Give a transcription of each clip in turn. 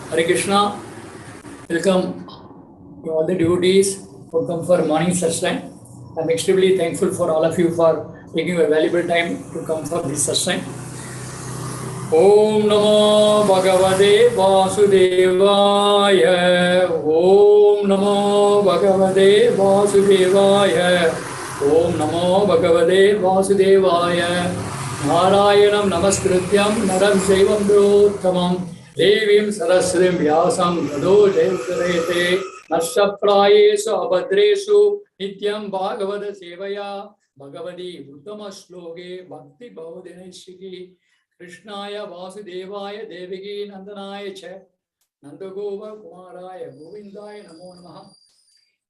Hare Krishna, welcome to all the devotees who come for morning satsang. I'm extremely thankful for all of you for taking your valuable time to come for this satsang. Om Namo Bhagavate Vasudevaya. Om Namo Bhagavate Vasudevaya. Om Namo Bhagavate Vasudevaya. Narayanam Namaskrityam Naram Saivam Brottamam Devim Saraswatim Vyasam Gado Jayukarete Nashtaprayesu Abhadresu Nityam Bhagavata Sevaya Bhagavati Uttama Shloke Bhakti Bhavadineshiki Krishnaya Vasudevaya Devaki Nandanaya Cha Nandagova Kumaraya Govindaya Namo Namaha.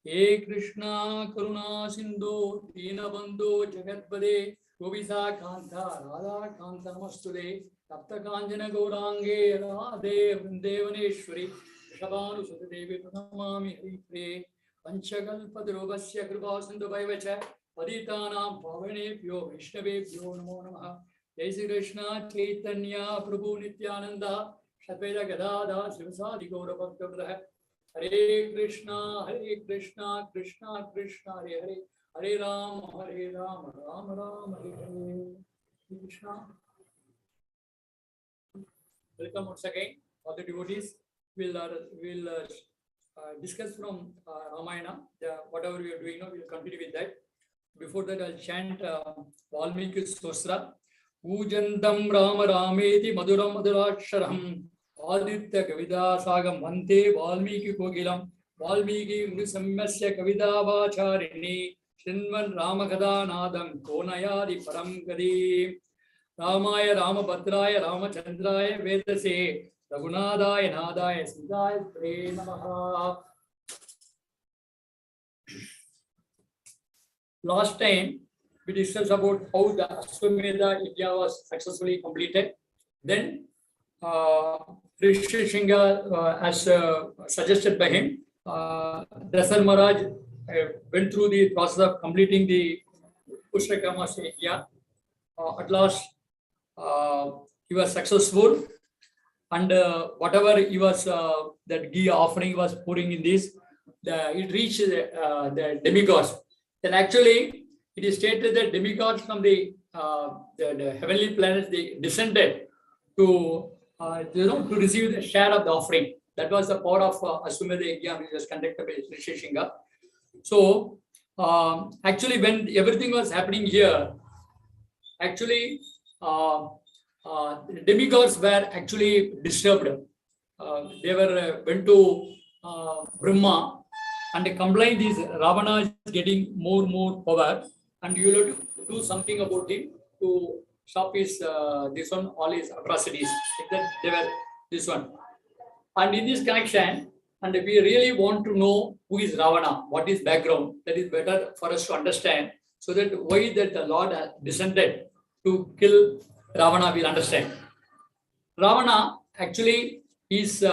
He Krishna Karuna Sindhu Dinabandhu Jagatpade Govisa Kanta Radha Kanta Namastude Tapta Kanjana Gaurange Radhe Vrindevaneshwari Shabanu Sudadevi Pranamami Haripriye Panchakalpadrubhasya Kripa Sindhu Bhaivacha Paditanam Pavanebhyo Vaishnavebhyo Namo Namaha Jai Shri Krishna Chaitanya Prabhu Nityananda Shadvaita Gadadha Srivasadi Gaura Bhakta Hare Krishna, Krishna Krishna, Hare Hare, Hare Ram, Ram Ram, Hare Hare. Krishna. Welcome once again, all the devotees. We'll discuss from Ramayana. Whatever we are doing now, we'll continue with that. Before that, I'll chant Valmiki Stostra. Ujantam Rama Rameti Maduram Maduraksharam. Aditya Kavida Sagam Vante Valmiki Kogilam Valmiki Musammasya Kavida Vacharini Shinvan Ramakada Nadam Konayadi Param Gadi Ramaya Ramabhadraya Ramachandraya Vedase Raghunadaya Nadaya Sidaya Pre Namaha. Last time we discussed about how the Ashwamedha Yajna was successfully completed. Then Rishi Singha, as suggested by him, Dasar Maharaj went through the process of completing the Pushrikama Yajna. At last, he was successful, and whatever he was, that ghee offering was pouring in this, it reached the demigods. Then actually, it is stated that demigods from the heavenly planets, they descended to to receive the share of the offering. That was the power of Ashwamedha Yajna, which was conducted by Rishi Singha. So actually, when everything was happening here, actually the demigods were actually disturbed. They were went to Brahma and complained this Ravana is getting more power, and you have to do something about him to stop his this one, all his atrocities. Like that they were this one. And in this connection, and we really want to know who is Ravana, what is background, that is better for us to understand, so that why that the Lord has descended to kill Ravana, we'll understand. Ravana actually his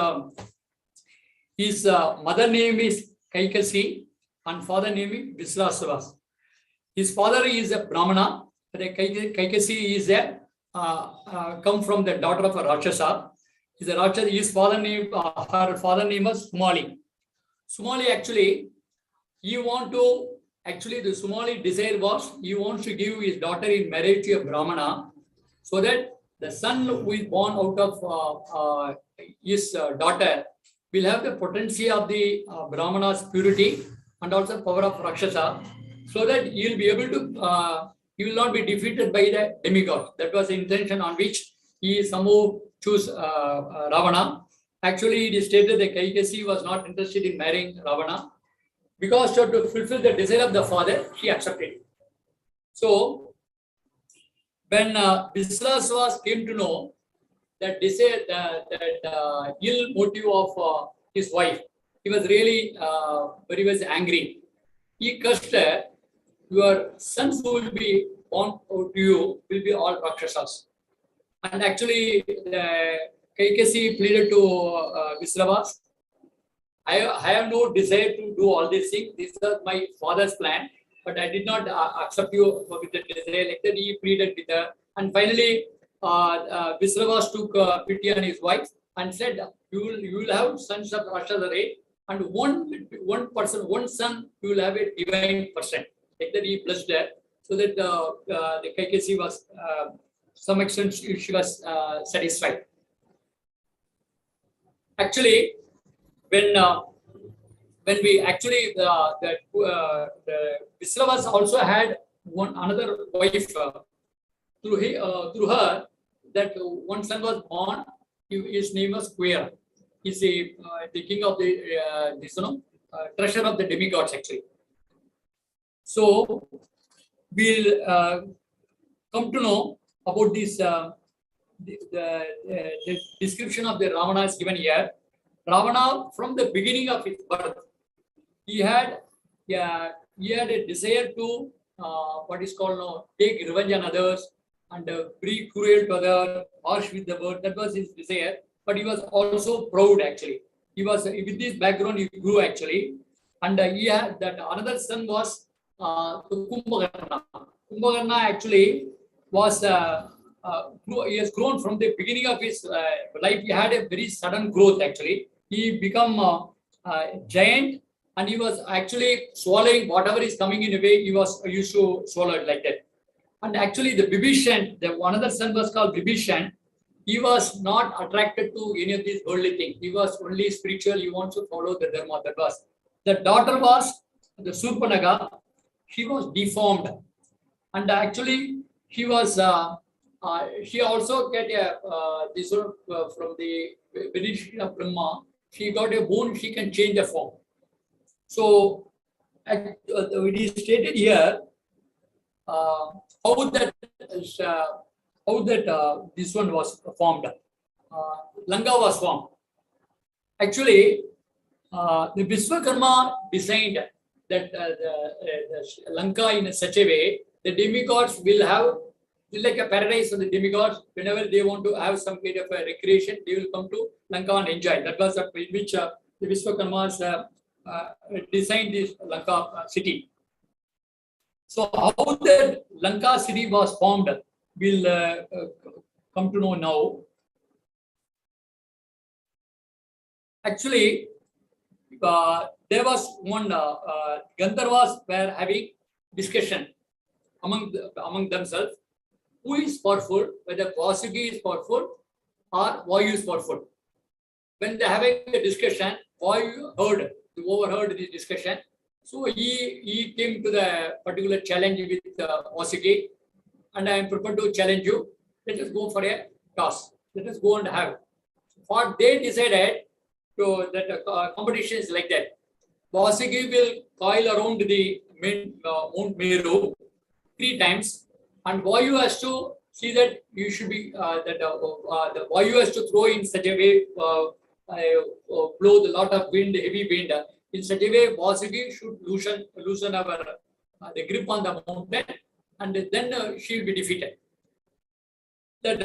mother name is Kaikasi and father name is Visrasavas. His father is a Brahmana. Kaikasi is a come from the daughter of a Rakshasa. Is a Rakshasa. His father name, her father name was Sumali. Sumali actually, he want to actually the Sumali desire was he wants to give his daughter in marriage to a Brahmana, so that the son who is born out of his daughter will have the potency of the Brahmana's purity and also power of Rakshasa, so that he will be able to. He will not be defeated by the demigod. That was the intention on which he somehow chose Ravana. Actually, it is stated that Kaikasi was not interested in marrying Ravana because to fulfill the desire of the father, she accepted it. So, when Visrasvas came to know that desire, that ill motive of his wife, he was really very much angry. He cursed her. Your sons who will be born to you will be all Rakshasas. And actually, Kaikasi pleaded to Visravas, I have no desire to do all these things. This is my father's plan, but I did not accept you with the desire. Like that, he pleaded with her. And finally, Visravas took pity on his wife and said, you will have sons of Rakshasa, and one son, you will have a divine person. Like that, he blessed her, so that the Kaikasi was, some extent, she was satisfied. Actually, when we actually the Visravas also had another wife through her, that one son was born. His name was Queer. He's the king of the treasure of the demigods actually. So we'll come to know about this. The description of the Ravana is given here. Ravana, from the beginning of his birth, he had yeah, he had a desire to what is called now take revenge on others and be cruel to others, harsh with the word. That was his desire. But he was also proud actually. He was with this background he grew actually, and he had that another son was Kumbhakarna. Kumbhakarna actually was he has grown from the beginning of his life. He had a very sudden growth actually. He become giant, and he was actually swallowing whatever is coming in a way. He was used to swallow it like that. And actually, the Bibhishan, the another son was called Bibhishan. He was not attracted to any of these worldly things. He was only spiritual. He wants to follow the dharma. That was the daughter was the Surpanaga. She was deformed, and actually she also get a this sort of from the benediction of Brahma. She got a bone. She can change the form. So it is stated here uh, how that is, how that this one was formed. Langa was formed. Actually, the Vishwakarma designed that the Lanka in such a way the demigods will have like a paradise for the demigods. Whenever they want to have some kind of a recreation, they will come to Lanka and enjoy. That was in which the Vishwakarmas designed this Lanka city. So how the Lanka city was formed, we'll come to know now. Actually, there was one Gandharvas were having discussion among themselves. Who is powerful? Whether Vasuki is powerful or Vayu is powerful. When they're having a discussion, Vayu overheard this discussion. So he came to the particular challenge with Vasuki, and I am prepared to challenge you. Let us go for a toss. Let us go and have. What they decided to that competition is like that. Vasuki will coil around the main Mount Meru 3 times, and Vayu has to see that you should be the Vayu has to throw in such a way, blow the lot of wind, heavy wind. In such a way, Vasuki should loosen our the grip on the mountain, and then she will be defeated. That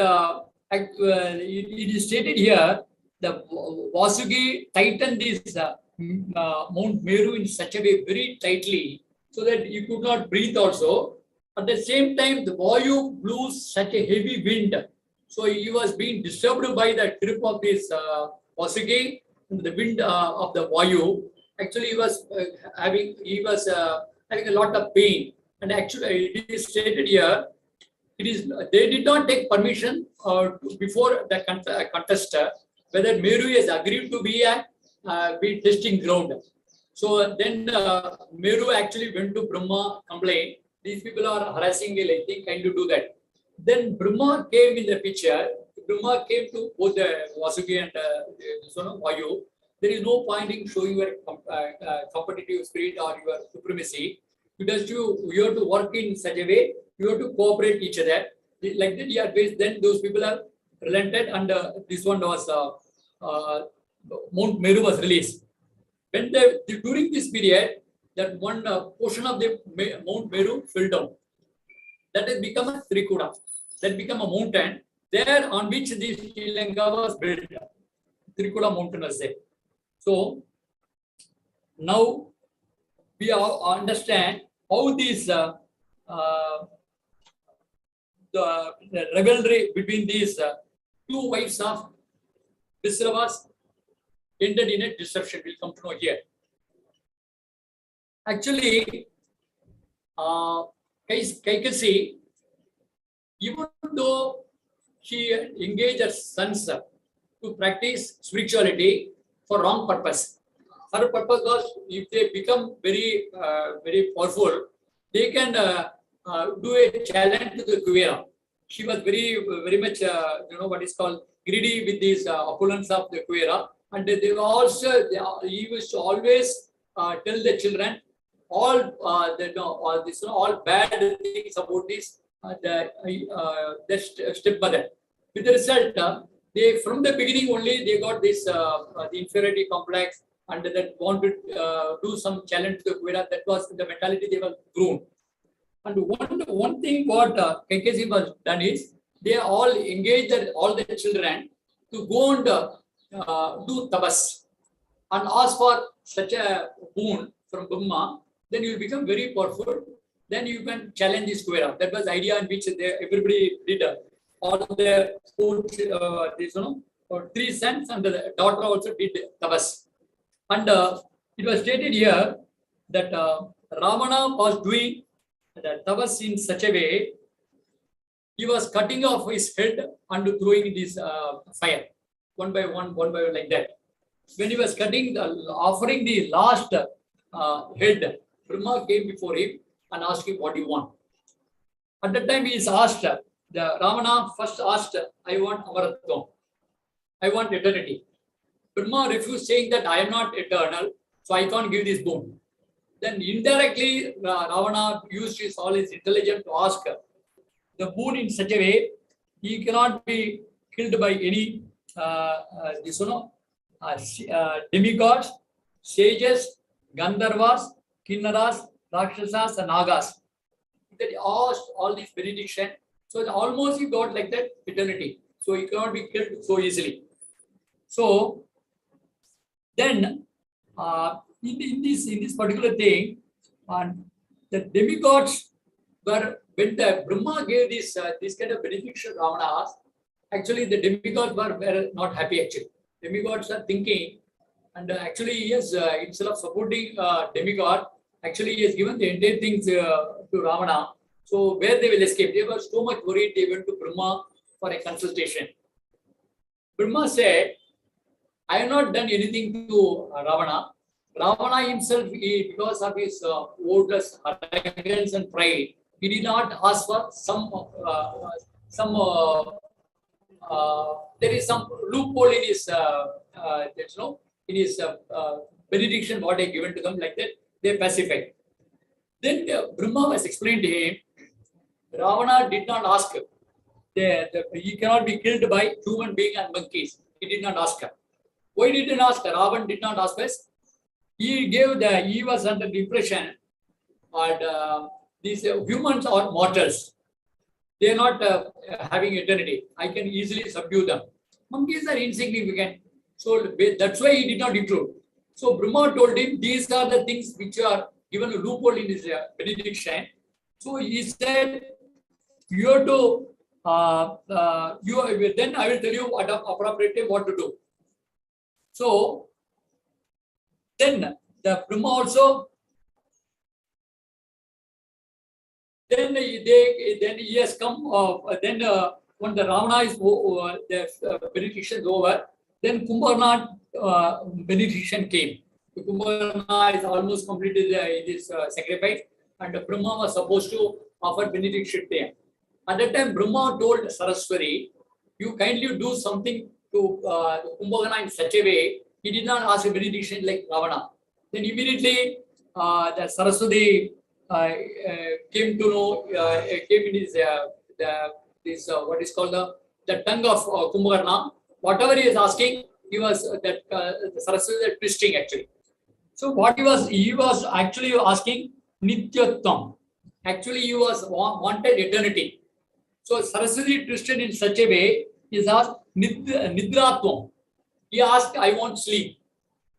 it is stated here. The Vasuki tightened this Mount Meru in such a way very tightly, so that you could not breathe also. At the same time, the Vayu blew such a heavy wind. So he was being disturbed by the grip of this Vasuki and the wind of the Vayu. Actually, he was having a lot of pain. And actually, it is stated here, they did not take permission before the contest whether Meru has agreed to be a testing ground. So then Meru actually went to Brahma, complained, these people are harassing me, like they kind to do that. Then Brahma came in the picture. Brahma came to both the Vasuki and Vayu. There is no point in showing your competitive spirit or your supremacy. Because you have to work in such a way, you have to cooperate each other. Like that, yeah, then those people are relented, and this one was Mount Meru was released. When during this period, that one portion of the Mount Meru fell down. That has become a Trikuta. That became a mountain there on which this Sri Lanka was built. Trikuta mountain was there. So now we understand how this the rivalry between these two wives of Visravas ended in a disruption. We'll come to know here. Actually, Kaikasi, even though she engaged her sons to practice spirituality for wrong purpose, her purpose was if they become very powerful, they can do a challenge to the Kuvera. She was very much what is called greedy with these opulence of the Kuvera, and he used to always tell the children all all bad things about this stepmother. With the result, they from the beginning only they got this the inferiority complex, and that want to do some challenge to Kuvera. That was the mentality they were grown. And one thing what KKC was done is they all engaged all the children to go and do tabas and ask for such a boon from Brahma. Then you will become very powerful. Then you can challenge this Kuvera. That was the idea in which everybody did all the sports, three sons and the daughter also did tabas. And it was stated here that Ravana was doing the tabas in such a way, he was cutting off his head and throwing this fire one by one like that. When he was offering the last head, Brahma came before him and asked him what he want. At that time he is asked, the Ravana first asked, I want Amaratvam, I want eternity. Brahma refused, saying that I am not eternal, so I can't give this boon. Then indirectly Ravana used all his intelligence to ask the boon in such a way he cannot be killed by any demigods, sages, Gandharvas, Kinnaras, Rakshasas, and Nagas. That he asked all these benediction. So almost he got like that eternity. So he cannot be killed so easily. So then in this particular thing, the demigods were, when the Brahma gave this kind of benediction Ravanas, actually the demigods were not happy actually. Demigods are thinking, and actually he has, instead of supporting demigod, actually he has given the entire things to Ravana. So where they will escape? They were so much worried, they went to Brahma for a consultation. Brahma said, I have not done anything to Ravana. Ravana himself, because of his wordless arrogance and pride, he did not ask for there is some loophole in his, benediction what I given to them, like that, they pacified. Then Brahma was explained to him, Ravana did not ask him. He cannot be killed by human being and monkeys. He did not ask him. Why did he not ask? Ravan did not ask us. He was under the impression that these humans are mortals. They are not having eternity. I can easily subdue them. Monkeys are insignificant. So that's why he did not include. So Brahma told him, these are the things which are given a loophole in his benediction. So he said, you have to, then I will tell you what appropriately what to do. So then the Brahma also, then he has come, when the Ravana is the benediction is over, then Kumbharna benediction came. The Kumbharna is almost completed this sacrifice, and Brahma was supposed to offer benediction there. At that time, Brahma told Saraswati, you kindly do something to Kumbharna in such a way. He did not ask a benediction like Ravana. Then immediately the Saraswati came to know, came in his what is called the tongue of Kumbharna. Whatever he is asking, he was Saraswati was twisting actually. So what he was actually asking Nityatvam. Actually, he was wanted eternity. So Saraswati twisted in such a way, he asked Nidratvam. He asked, I want sleep.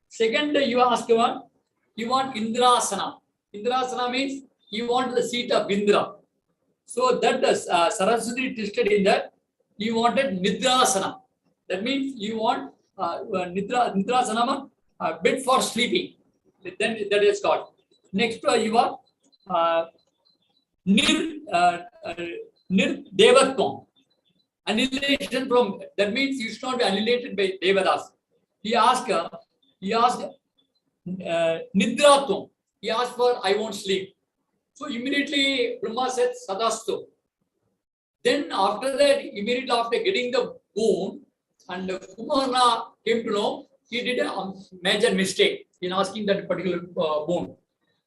Second, you ask one, you want Indrasana. Indrasana means you want the seat of Indra. So that Saraswati twisted in that, you wanted Nidrasana. That means you want Nidrasana, bed for sleeping. Then that is called. Next, you are Nirdevatvam. Annihilation from, that means you should not be annihilated by Devadas. He asked Nidratvam. He asked for, I won't sleep. So immediately Brahma said Sadastu. Then after that, immediately after getting the boon, and Kumbharna came to know he did a major mistake in asking that particular boon.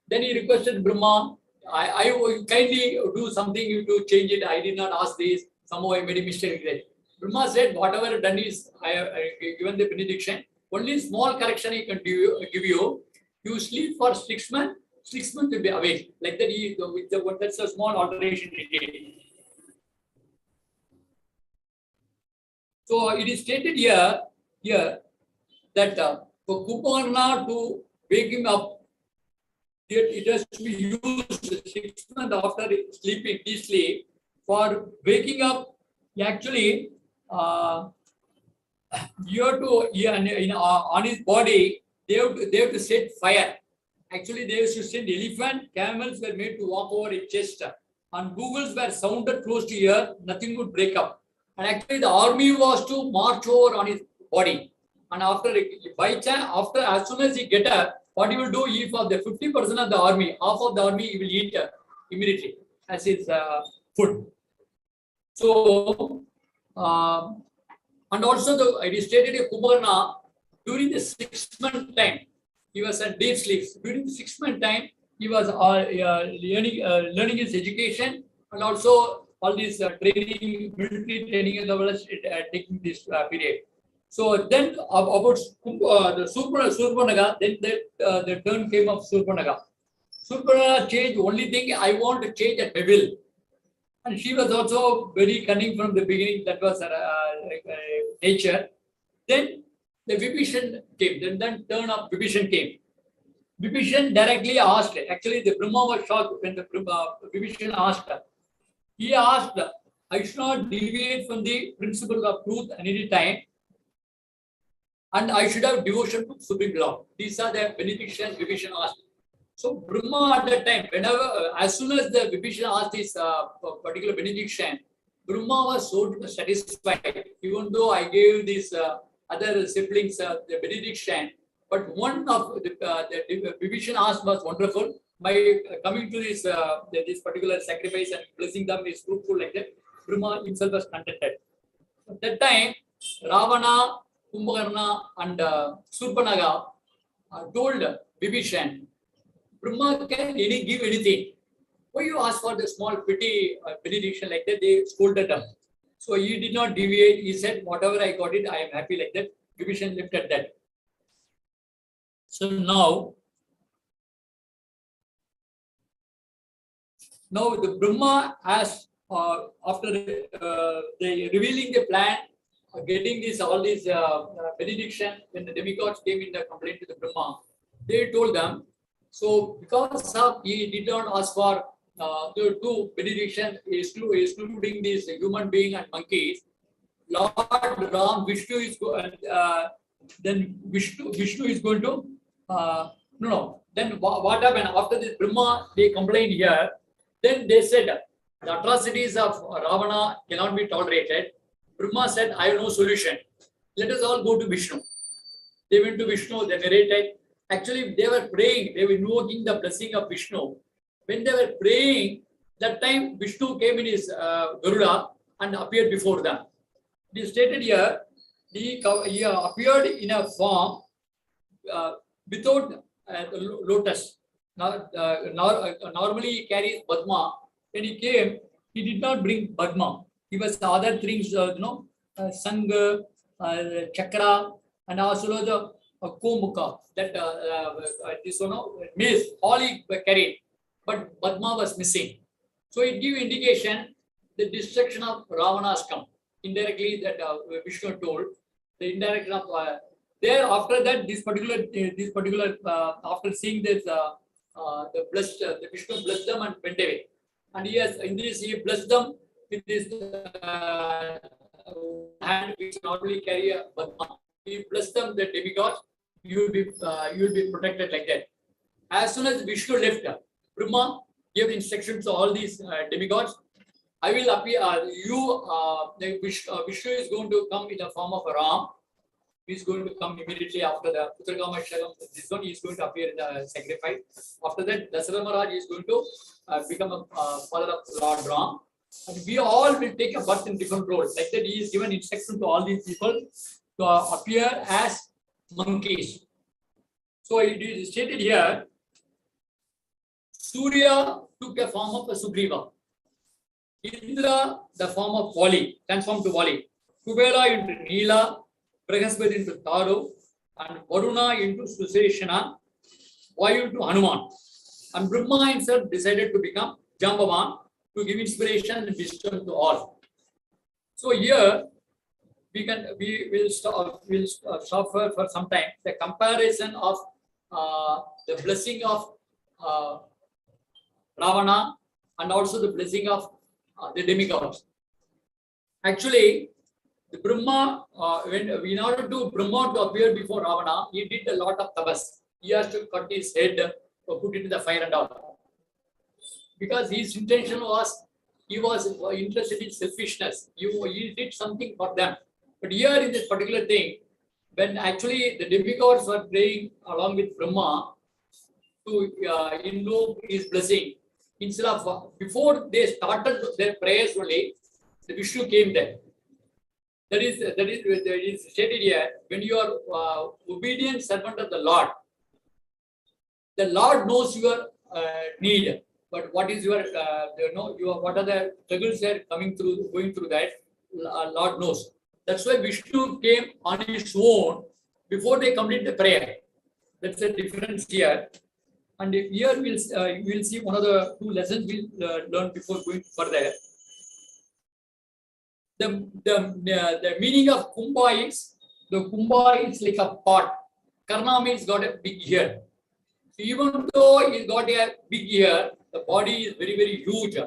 Then he requested Brahma, I will kindly do something to change it. I did not ask this. Somehow I made a mistake. Brahma said, whatever done is, I have given the benediction. only small correction he can give you. You sleep for 6 months, 6 months will be awake. Like that, that's a small alteration he did. So it is stated here that for Kumarna to wake him up, it has to be used 6 months after sleeping, deep sleep. For waking up, actually, you have to, on his body, they have to set fire. Actually, they used to send elephant, camels were made to walk over his chest. And bugles were sounded close to here, nothing would break up. And actually, the army was to march over on his body. And after, as soon as he get up, what he will do, if of the 50% of the army, half of the army, he will eat immediately as his food. So, and also it is stated in Kumarna, during the 6 month time, he was at deep sleep. During the 6 month time, he was learning his education and also all this training, military training, and taking this period. So then about the Surpanaga, then the turn came of Surpanaga. Surpanaga changed, only thing I want to change at my will. And she was also very cunning from the beginning. That was her nature. Then the Vibhishan came. Then turn of Vibhishan came. Vibhishan directly asked. Actually, the Brahma was shocked when the Vibhishan asked. He asked, I should not deviate from the principle of truth at any time. And I should have devotion to Supreme Lord. These are the benedictions Vibhishan asked. So Brahma at that time, whenever, as soon as the Vibhishan asked this particular benediction, Brahma was so satisfied. Even though I gave these other siblings the benediction, but one of the Vibhishan asked was wonderful. By coming to this this particular sacrifice and blessing them is fruitful like that, Brahma himself was contented. At that time, Ravana, Kumbhakarna, and Surpanaga told Vibhishan, Brahma can give anything. Why you ask for the small petty benediction like that? They scolded him. So he did not deviate. He said, whatever I got it, I am happy like that. Vibhishan left at that. So now the Brahma has, after the revealing the plan, getting this all these benediction, when the demigods came in the complaint to the Brahma, they told them, so because of he did not ask for the two benediction, excluding this human being and monkeys, Lord Ram, Vishnu is then Vishnu is going to Then what happened after this Brahma? They complained here. Then they said the atrocities of Ravana cannot be tolerated. Brahma said, I have no solution. Let us all go to Vishnu. They went to Vishnu, they narrated. Actually, they were praying, they were invoking the blessing of Vishnu. When they were praying, that time Vishnu came in his Garuda and appeared before them. It is stated here, he appeared in a form without lotus. Normally he carries Padma. When he came, he did not bring Padma. He was other things, Sangha, Chakra, and also the Komukha. That this mace, all he carried, but Padma was missing. So it gives indication the destruction of Ravana has come. Indirectly, that Vishnu told the indirection of there. After that, this particular after seeing this, the Vishnu blessed them and went away. And yes, in this he blessed them with this hand which normally carry a Padma. He blessed them, the demigods. You will be protected like that. As soon as Vishnu left, Brahma gave instructions to all these demigods. I will appear. Vishnu is going to come in the form of a Ram. He is going to come immediately after the Putragama Shagam. This one is going to appear in the sacrifice. After that, Dasara Maharaj is going to become a father of Lord Ram. And we all will take a birth in different roles. Like that, he is given instruction to all these people to appear as monkeys. So it is stated here, Surya took a form of a Sugriva. Indra, the form of Vali, transformed to Vali. Kubera into Neela, Brihaspati into Taru, and Varuna into Susheshana, Vayu to Hanuman. And Brahma himself decided to become Jambavan to give inspiration and wisdom to all. So here we will stop for some time. The comparison of the blessing of Ravana and also the blessing of the demigods. Actually, the Brahma, in order to Brahma to appear before Ravana, he did a lot of tabas. He has to cut his head or put it in the fire and all. Because his intention was, he was interested in selfishness. He did something for them. But here in this particular thing, when actually the demigods were praying along with Brahma to invoke his blessing, instead of, before they started their prayers only, the Vishnu came there. That is stated here, when you are obedient servant of the Lord knows your need, but what is your, what are the struggles that are going through that, Lord knows. That's why Vishnu came on his own before they complete the prayer. That's the difference here. And here we'll see one of the two lessons we'll learn before going further. The meaning of Kumbha is, the Kumbha is like a pot. Karna means got a big ear. So even though he got a big ear, the body is very, very huge.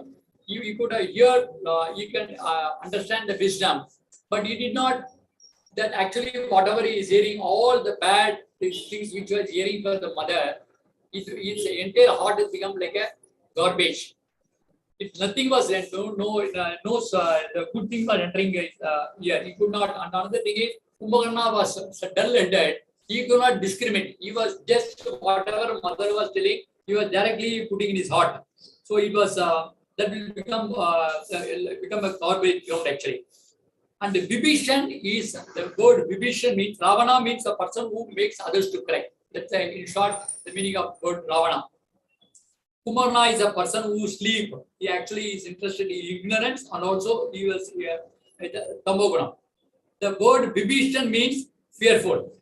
You could hear, you can understand the wisdom, but he did not, that actually whatever he is hearing, all the bad things which he was hearing from the mother, his entire heart has become like a garbage. If nothing was there, the good thing was entering his ear. He could not. And another thing is, Kumbhakarna was dull-headed. He could not discriminate. He was just whatever mother was telling, he was directly putting in his heart. So it was that will become a garbage ground actually. And the Vibhishan is, the word Vibhishan means, Ravana means a person who makes others to correct. That's in short the meaning of word Ravana. Kumarna is a person who sleep. He actually is interested in ignorance, and also he was Tamboguna. The word Vibhishan means fearful.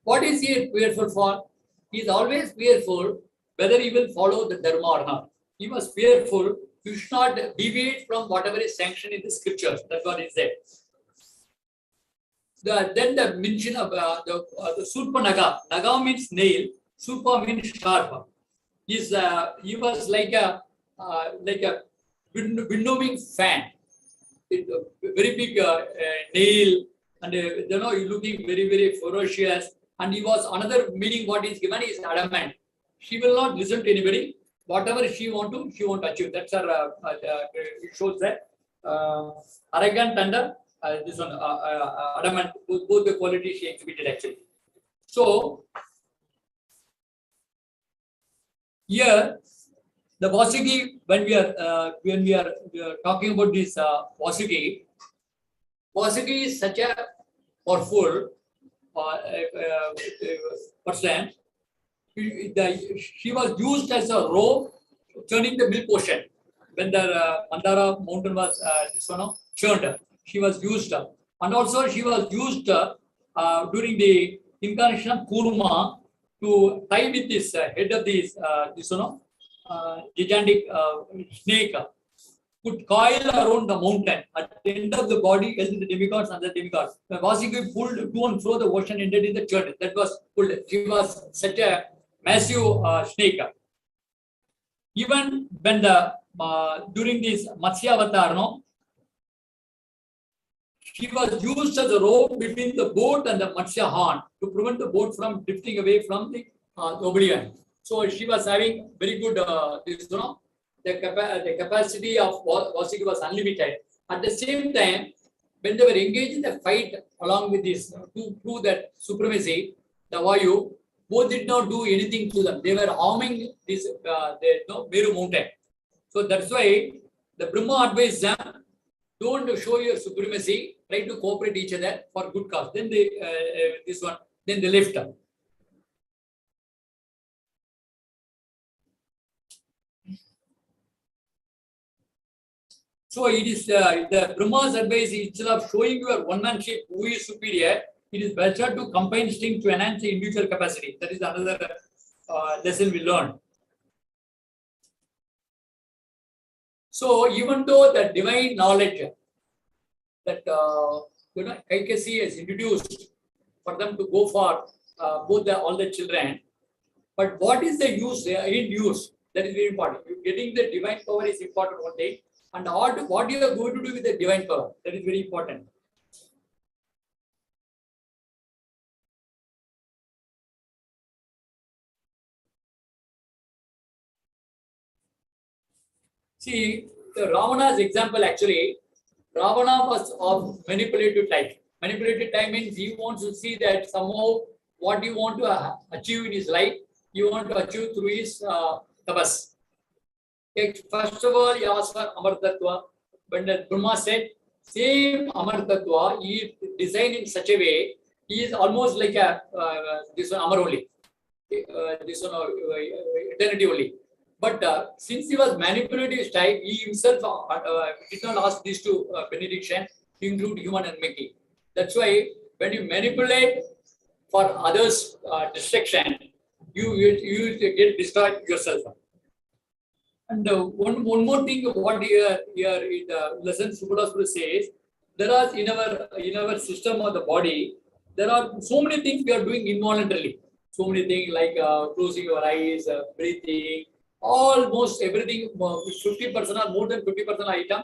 What is he fearful for? He is always fearful whether he will follow the Dharma or not. He was fearful. You should not deviate from whatever is sanctioned in the scriptures. That's what he said. Then the mention of the Surpa Naga. Naga means nail. Surpa means sharp. He was like a windowing fan. Very big nail, and looking very, very ferocious. And he was, another meaning what is given is adamant. She will not listen to anybody. Whatever she want to achieve. That's her. It shows that arrogant and this one adamant. Both the qualities she exhibited actually. So here the Vasuki, when we are talking about this Vasuki is such a powerful person. She was used as a rope turning the milk ocean. When the Mandara mountain was churned, she was used. And also she was used during the incarnation of Kurma to tie with this head of this gigantic snake, could coil around the mountain. At the end of the body, held the demigods and the demigods. The Vasuki pulled to and fro the ocean, ended in the church. That was pulled. She was such a massive snake. Even when the during this Matsya Avatar, she was used as a rope between the boat and the Matsya horn to prevent the boat from drifting away from the oblivion. So she was having very good, the capacity of Vasuki was unlimited. At the same time, when they were engaged in the fight along with this to prove that supremacy, the Vayu, both did not do anything to them. They were harming this Meru mountain. So that's why the Brahma advised them, don't show your supremacy, try to cooperate each other for good cause. Then they then they left. So it is the Brahma's advice is, instead of showing your one-manship who is superior, it is better to combine strength to enhance the individual capacity. That is another lesson we learned. So even though the divine knowledge that Kaikasi has introduced for them to go for all the children, but what is the use? In use, that is very important. Getting the divine power is important one day, and what you are going to do with the divine power, that is very important. See, the Ravana's example actually, Ravana was of manipulative type. Manipulative type means he wants to see that somehow what he want to achieve in his life, he want to achieve through his tabas. First of all, he asked for Amartatva. When the Brahma said, same Amartatva, he designed in such a way, he is almost like this one Amar only. This one eternity only. But since he was manipulative type, he himself did not ask these two benediction to include human and Mickey. That's why when you manipulate for others' destruction, you get destroyed yourself. And one more thing, what here in the lesson Subhadasura says, there are in our system of the body, there are so many things we are doing involuntarily. So many things like closing your eyes, breathing, almost everything, 50% or more than 50% item,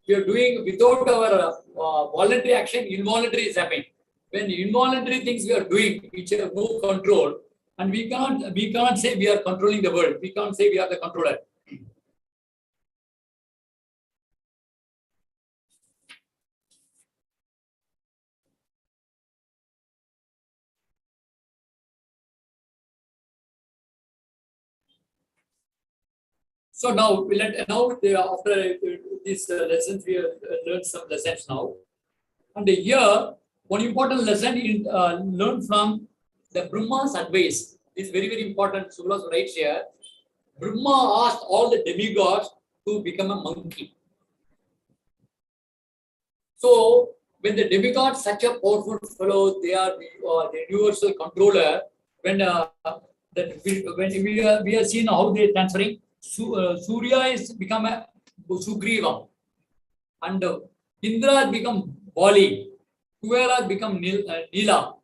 we are doing without our voluntary action, involuntary is happening. When involuntary things we are doing, which have no control, and we cannot say we are controlling the world. We can't say we are the controller. So now after these lessons, we have learned some lessons now. And here, one important lesson is learned from the Brahma's advice. Is very, very important. Subhalas writes here, Brahma asked all the demigods to become a monkey. So when the demigods, such a powerful fellow, they are the universal controller. When we are seeing how they are transferring. Surya is become a Sugriva, and Indra has become Bali, Kuvera has become Nila,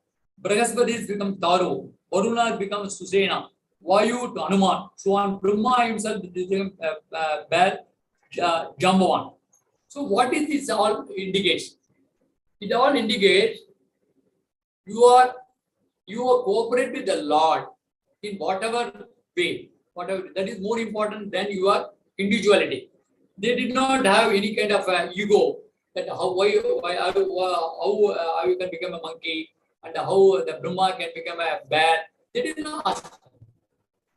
Brahaspati has become Taru, Varuna has become Susena, Vayu to Hanuman, so on. Brahma himself became Jambavan. So what is this all indicates? It all indicates you are cooperate with the Lord in whatever way. Whatever that is more important than your individuality. They did not have any kind of ego that how you can become a monkey and how the Brahma can become a bear. They did not ask.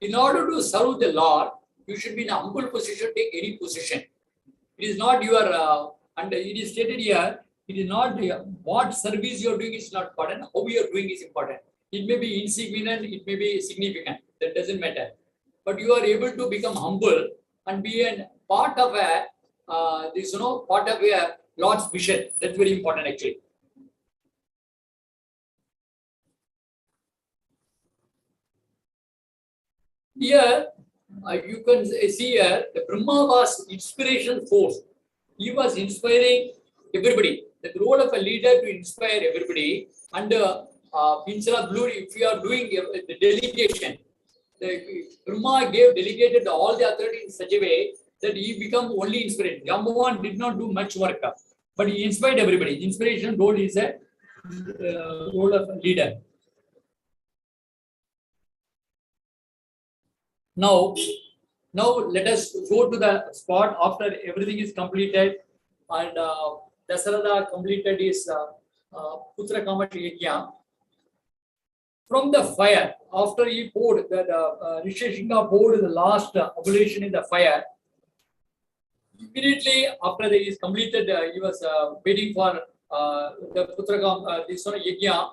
In order to serve the Lord, you should be in a humble position, take any position. It is not your and it is stated here. It is not what service you are doing is not important. How you are doing is important. It may be insignificant. It may be significant. That doesn't matter. But you are able to become humble and be a part of part of a Lord's mission. That's very important actually. Here you can see here the Brahma was inspiration force. He was inspiring everybody. The role of a leader to inspire everybody. And instead of if you are doing the delegation. Brahma delegated all the authority in such a way that he became only inspiration. Jambavan did not do much work, but he inspired everybody. Inspiration role is a role of a leader. Now let us go to the spot after everything is completed and Dasaratha completed his Putra Kamashi Yajna. From the fire, after he poured that Risheshinga poured the last oblation in the fire, immediately after he is completed, he was waiting for the Putra this one Yajna.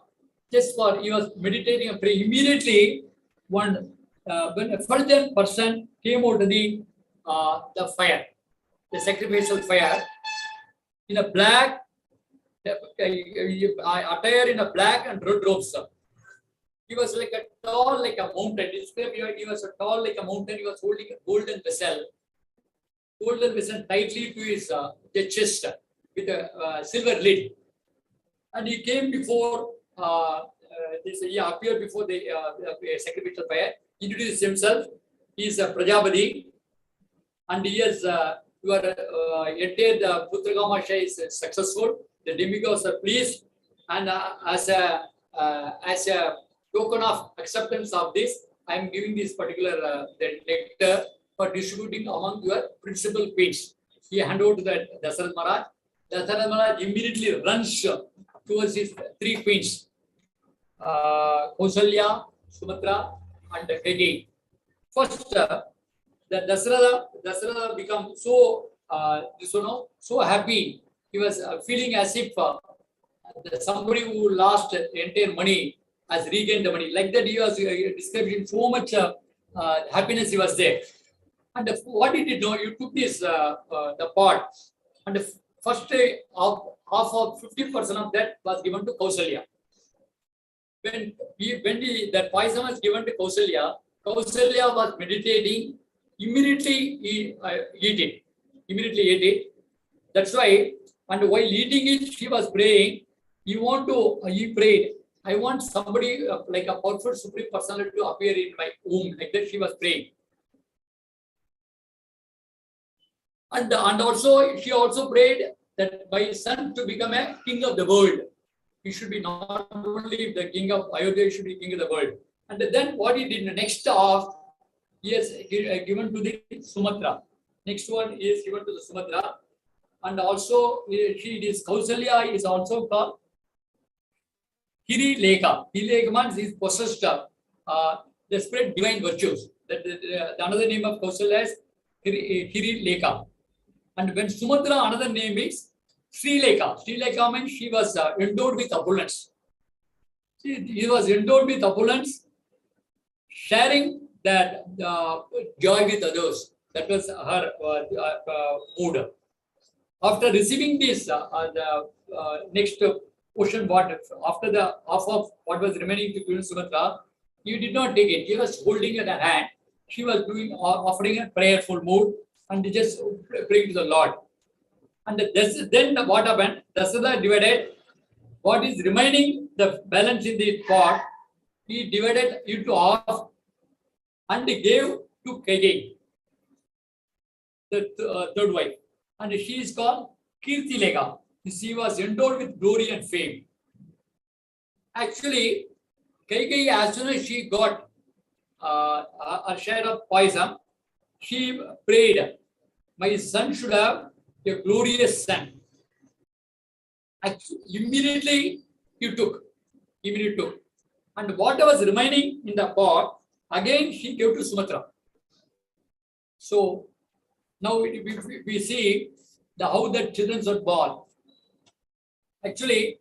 Just for he was meditating and praying. Immediately, when a effulgent person came out of the fire, the sacrificial fire, in a black attire in a black and red robes. He was like a tall, like a mountain. He was a tall, like a mountain. He was holding a golden vessel tightly to his chest with a silver lid. And he came before he appeared before the sacrificial fire. He introduced himself. He is a Prajapati, and he has your entered Putragamasha is successful. The demigods are pleased, and as a token of acceptance of this, I am giving this particular nectar for distributing among your principal queens. He handed over to the Dasaratha Maharaj. Dasaratha Maharaj immediately runs towards his three queens, Kausalya, Sumatra, and Kaikeyi. First, the Dasaratha become so so happy. He was feeling as if somebody who lost the entire money has regained the money. Like that, he was describing so much happiness he was there. And what he did know, you took this the pot, and the first half of 50% of that was given to Kausalya. When that poison was given to Kausalya, Kausalya was meditating. Immediately he ate it. That's why. And while eating it, she was praying. He prayed, I want somebody like a powerful supreme personality to appear in my womb. Like that, she was praying. And also, she also prayed that my son to become a king of the world. He should be not only the king of Ayodhya, he should be king of the world. And then what he did in the next half, he has given to the Sumatra. Next one is given to the Sumatra. And also, Kausalya is also called Hiri Leka. Hiri Leka means he is possessed the spread divine virtues. The another name of Kausalya is Hiri Leka. And when Sumatra, another name is Sri Leka. Sri Leka means she was endowed with opulence. He was endowed with opulence, sharing that joy with others. That was her mood. After receiving this, the next portion, after the half of what was remaining to Queen Sumatra, he did not take it. He was holding it in her hand. She was offering a prayerful mood and just praying to the Lord. And then what happened? Dasaratha divided what is remaining, the balance in the pot. He divided into half and gave to Kaikeyi, the third wife. And she is called Kirti Lega. She was endowed with glory and fame. Actually, Kaikeyi, as soon as she got a share of poison, she prayed, my son should have a glorious son. Actually, immediately he took. And what was remaining in the pot, again she gave to Sumatra. So now we see how the children are born. Actually,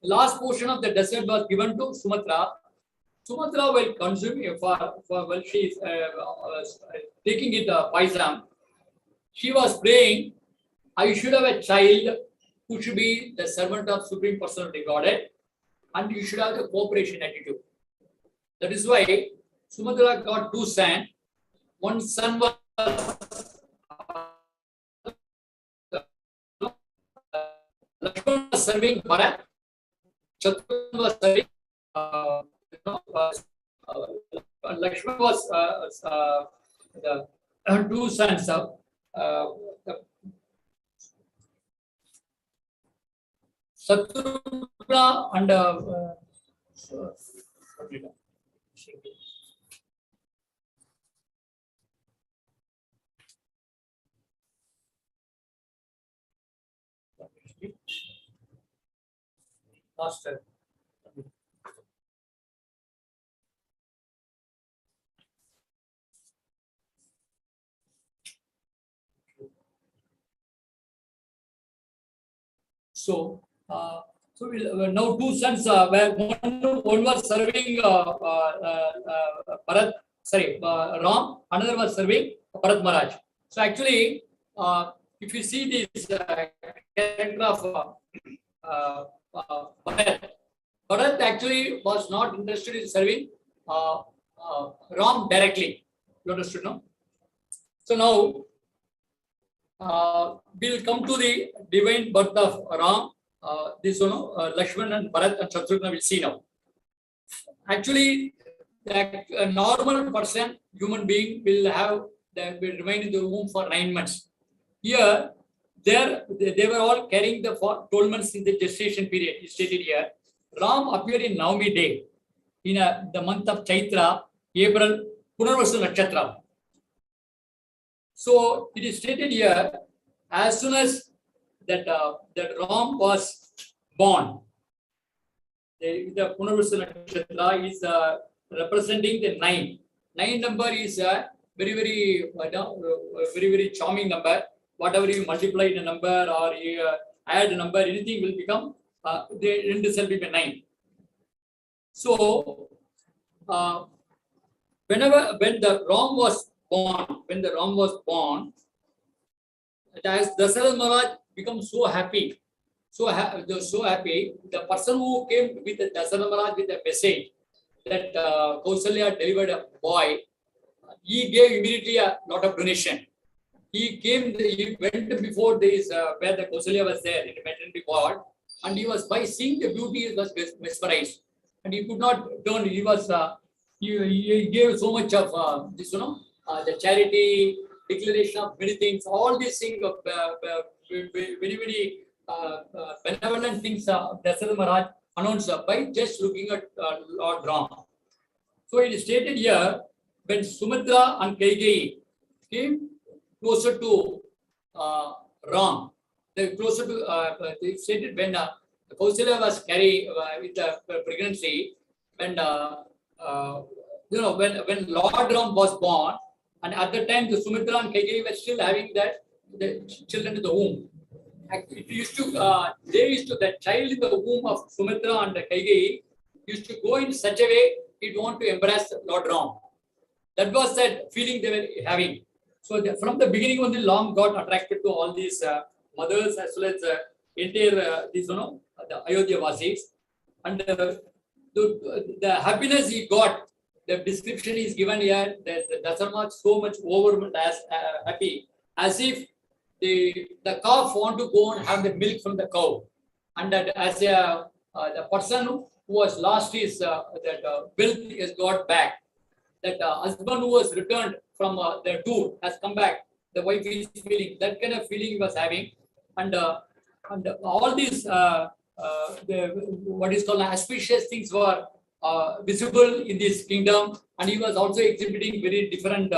the last portion of the desert was given to Sumatra. Sumatra will consume while she is taking it poison. She was praying, I should have a child who should be the servant of Supreme Personality Godhead, and you should have the cooperation attitude. That is why Sumatra got two sons. One son was Lakshmana was serving Bharat. Shatrugna was serving. Lakshmana was the two sons of Shatrugna and Master. So now two sons were one was serving Bharat, Ram, another was serving Bharat Maharaj. So actually, if you see this character of Bharat. Bharat actually was not interested in serving Ram directly. You understood, no? So now we'll come to the divine birth of Ram. This one, Lakshman and Bharat and Shatrugna will see now. Actually, a normal person, human being, will remain in the womb for 9 months. Here, they were all carrying the 12 months in the gestation period. It's stated here. Ram appeared in Navami day in the month of Chaitra, April, Punarvasu Nakshatra. So it is stated here, as soon as that Ram was born, the Punarvasu Nakshatra is representing the 9. 9 number is a very, very charming number. Whatever you multiply in a number or you add a number, anything will become, the end result will be 9. So, when the Ram was born, as Dasarath Maharaj becomes so happy, the person who came with the Dasarath Maharaj with the message that Kausalya delivered a boy, he gave immediately a lot of donation. He went before this, where the Kausalya was there in the maternity ward, and he was, by seeing the beauty, he was mesmerized. And he could not turn, he gave so much of the charity, declaration of many things, all these things, very benevolent things, Dasarath Maharaj announced by just looking at Lord Ram. So it is stated here, when Sumitra and Kaikeyi came closer to Ram, they stated when Kausalya was carrying with the pregnancy, when when Lord Ram was born, and at the time the Sumitra and Kaikeyi were still having the children in the womb. The child in the womb of Sumitra and Kaikeyi used to go in such a way, it want to embrace Lord Ram. That was that feeling they were having. So from the beginning, only Ram got attracted to all these mothers as well as entire the Ayodhya Vasis, and the happiness he got. The description is given here that Dasarath so much overwhelmed as happy, as if the calf want to go and have the milk from the cow, and that as the person who was lost his wealth has got back. That husband who was returned from the tour has come back. The wife is feeling that kind of feeling he was having, and all these what is called auspicious things were visible in this kingdom, and he was also exhibiting very different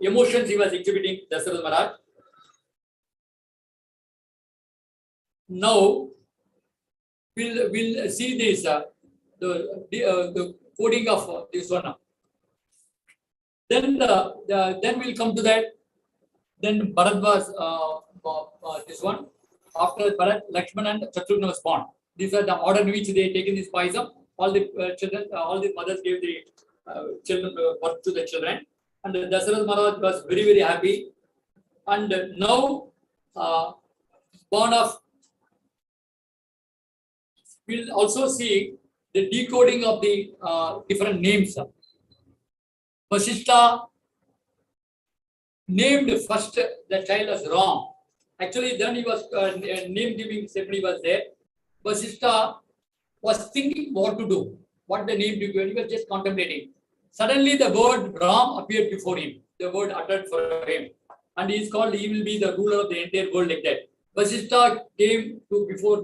emotions. He was exhibiting, Dasarath Maharaj. Now we'll see this the coding of this one. Then we'll come to that. Then Bharat was this one. After Bharat, Lakshman and Shatrugna was born. These are the order in which they taken this poison. All the children, all the mothers gave the children birth to the children. And Dasarath Maharaj was very, very happy. And now, born of, we'll also see the decoding of the different names. Vasishtha named first the child as Ram. Actually, then he was name giving ceremony was there. Vasishtha was thinking what to do, what the name to give. He was just contemplating. Suddenly, the word Ram appeared before him. The word uttered for him, and he is called. He will be the ruler of the entire world like that. Vasishtha came to before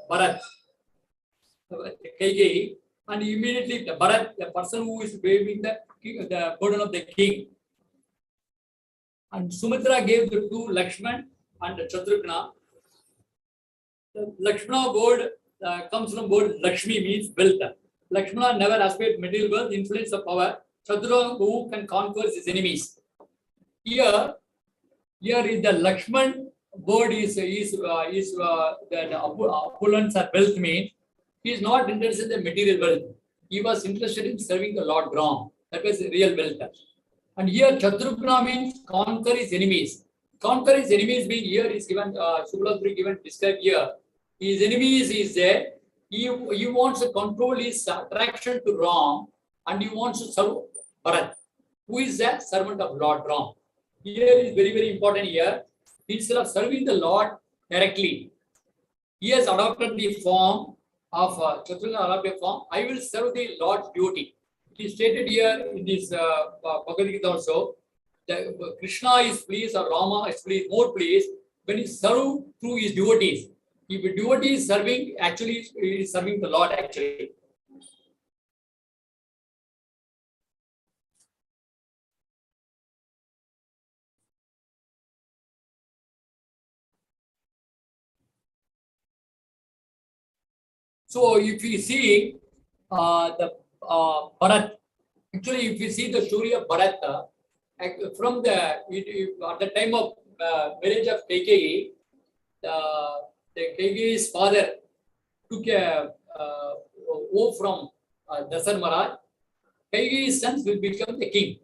Bharat, Kaikeyi, and immediately the Bharat, the person who is waving the burden of the king, and Sumitra gave the two Lakshman and Shatrugna. The Lakshmana word comes from word Lakshmi, means wealth. Lakshmana never aspired material wealth, influence of power. Shatrugna who can conquer his enemies. Here is the Lakshman word is the opulence or wealth means he is not interested in the material wealth. He was interested in serving the Lord Ram. That was real wealth. And here Shatrugna means conquer his enemies. conquer his enemies being here is given, Shubhalatri given described here. His enemies is there. He wants to control his attraction to Ram and he wants to serve Bharat, who is a servant of Lord Ram. Here is very, very important here. Instead of serving the Lord directly, he has adopted the form of Shatrugna adopted form. I will serve the Lord's duty. It is stated here in this Bhagavad Gita also that Krishna is pleased or Rama is pleased, more pleased when he serves through his devotees. If a devotee is serving, actually he is serving the Lord actually. So if we see the Bharat, actually if we see the story of Bharat, from at the time of marriage of Kaikeyi, the Kaikeyi's father took a oath from Dasar Maharaj. Kaikeyi's sons will become the king.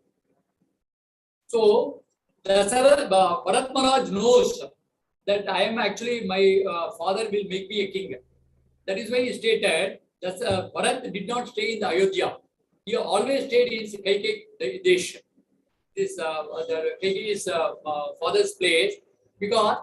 So Bharat Maharaj knows that I am actually, my father will make me a king. That is why he stated that Bharat did not stay in the Ayodhya. He always stayed in Kaikeyi Desh. This Kaikeyi's father's place, because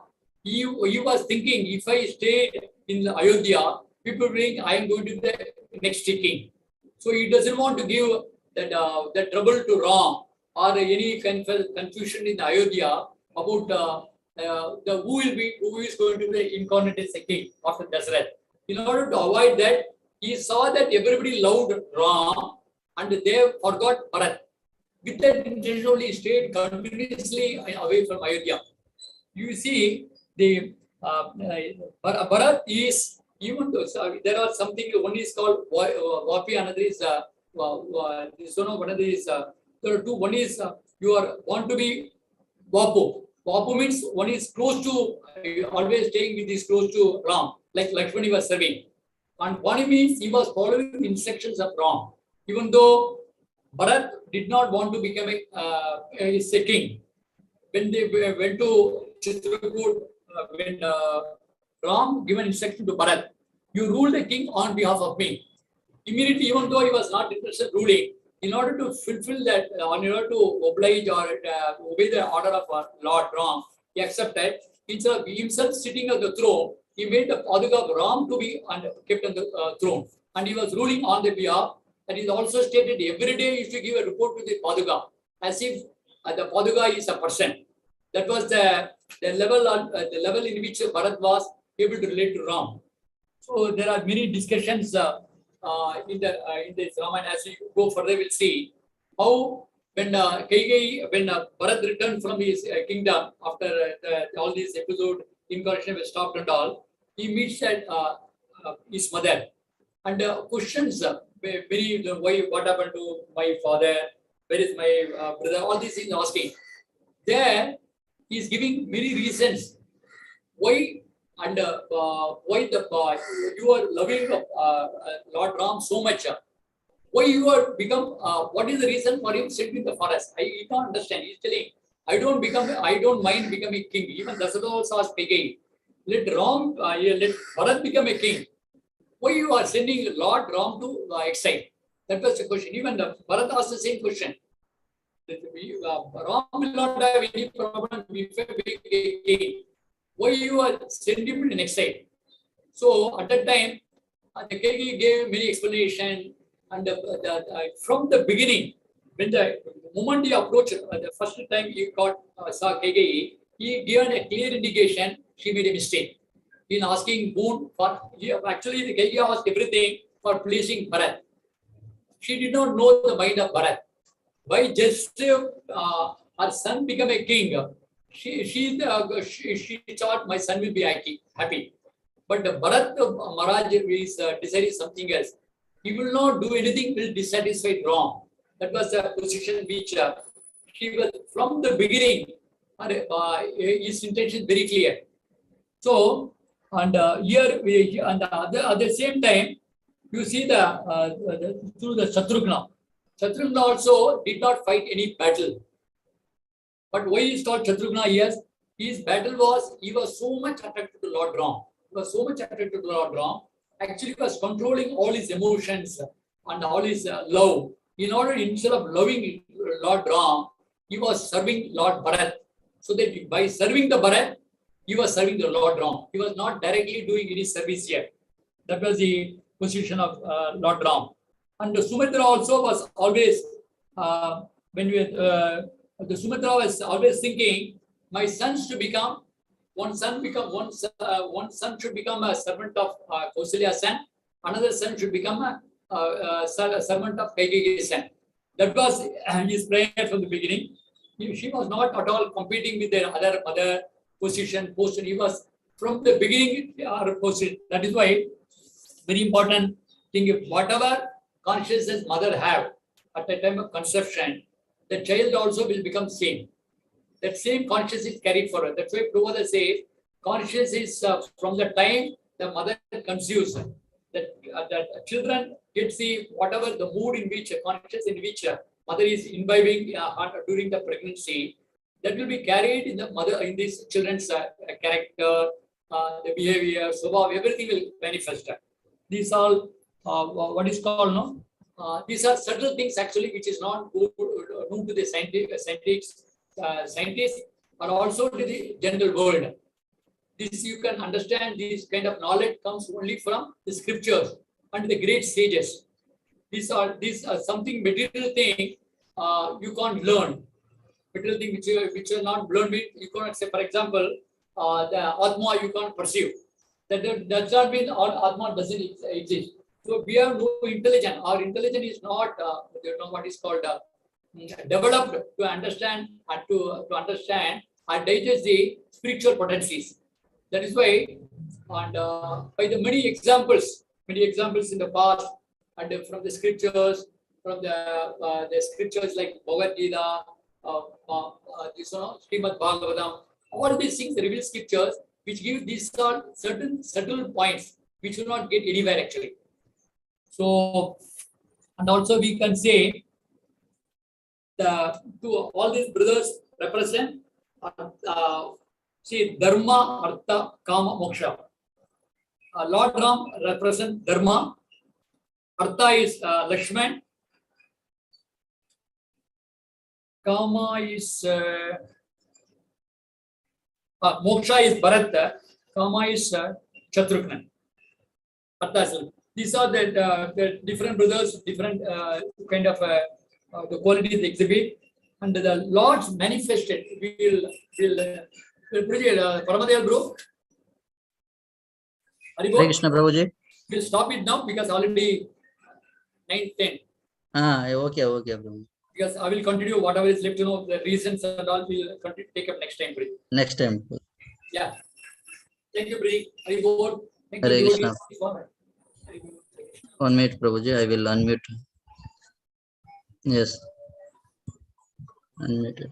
he was thinking, if I stay in the Ayodhya, people think I am going to be the next king. So he doesn't want to give that trouble to Ram or any confusion in Ayodhya about who is going to be incarnate as a king after Dasarath. In order to avoid that, he saw that everybody loved Ram and they forgot Bharat. With that intention only stayed continuously away from Ayodhya. You see, the Bharat is, even though there are something, one is called Vapi, another is there are two. One is you want to be Vapu. Vapu means one is close to, always staying with is close to Ram, like Lakshmani was serving. And Vani means he was following the instructions of Ram. Even though Bharat did not want to become a king. When they went to Chitrakoot, when Ram given instruction to Bharat, you rule the king on behalf of me. Immediately, even though he was not interested in ruling, in order to fulfill that, in order to oblige or obey the order of Lord Ram, he accepted. Instead of himself sitting on the throne, he made the Paduka of Ram to be kept on the throne. And he was ruling on the behalf. And it is also stated every day he used to give a report to the Paduka, as if the Paduka is a person. That was the level in which Bharat was able to relate to Ram. So there are many discussions in this Ramayana. As we go further, we'll see how when Bharat returned from his kingdom after all these episode, incarnation was stopped and all, he meets his mother and questions why, what happened to my father, where is my brother, all these things asking. There he is giving many reasons why and why you are loving Lord Ram so much. Why you are become, what is the reason for him sitting in the forest? I don't understand. He's telling, I don't mind becoming king. Even Dasarath also asked Kaikeyi, let Bharat become a king. Why you are sending Lord Ram to exile? That was the question. Even Bharat asked the same question. Ram will not have any problem if a king. Why you are sending him in exile? So at that time, the Kaikeyi gave many explanation, and from the beginning, when the moment he approached, the first time he saw Kaikeyi, he given a clear indication she made a mistake in asking boon for. Actually, the Kaikeyi asked everything for pleasing Bharat. She did not know the mind of Bharat. By just her son become a king, she thought my son will be happy. But Bharat Maharaj is deciding something else. He will not do anything will dissatisfy Ram. That was the position which she was from the beginning. His intention very clear. So, and here we, and at the same time, you see through the Shatrugna. Shatrugna also did not fight any battle. But why is called Shatrugna? Yes, his battle was, he was so much attracted to Lord Ram. He was so much attracted to Lord Ram. Actually, he was controlling all his emotions and all his love. In order, instead of loving Lord Ram, he was serving Lord Bharat. So that by serving the Bharat, he was serving the Lord Ram. He was not directly doing any service yet. That was the position of Lord Ram. And Sumitra also was always, the Sumitra was always thinking, my sons to become, one son should become a servant of Kausalya's son, another son should become a servant of Kaikeyi's son. That was his prayer from the beginning. She was not at all competing with their other mother position. He was from the beginning her position. That is why very important thing, if whatever consciousness mother have at the time of conception, the child also will become same. That same consciousness is carried forward. That's why Prabhupada says, conscious is from the time the mother conceives. That children get see whatever the mood in which conscious in which mother is imbibing during the pregnancy, that will be carried in the mother, in this children's character, the behavior, swabhav, everything will manifest. These all what is called these are subtle things actually which is not known to the scientists or also to the general world. This you can understand, this kind of knowledge comes only from the scriptures and the great sages. These are something material thing you can't learn. Material thing which are not learned, you cannot say, for example, the Atma you can't perceive. That does not mean Atma doesn't exist. So we have no intelligence. Our intelligence is not what is called developed to understand and to understand and digest the spiritual potencies. That is why, and by the many examples in the past, and from the scriptures, from the scriptures like Bhagavad Gita, Srimad Bhagavatam, all these things reveal scriptures which give these certain subtle points which will not get anywhere actually. So, and also we can say to all these brothers represent see Dharma, Artha, Kama, Moksha. Lord Ram represents Dharma. Artha is Lakshman. Kama is Moksha is Bharat. Kama is Shatrugna. These are the different brothers, different kind of the qualities they exhibit, and the Lord's manifested. Paramadel bro. Hare Krishna Prabhuji. We'll stop it now because already 9:10. Okay, Prabhuji. Because I will continue whatever is left, the reasons and all we'll continue, take up next time. Next time. Yeah. Thank you, Bri. Thank you. Hare Krishna. 1 minute, Prabhuji. I will unmute. Yes. Unmute.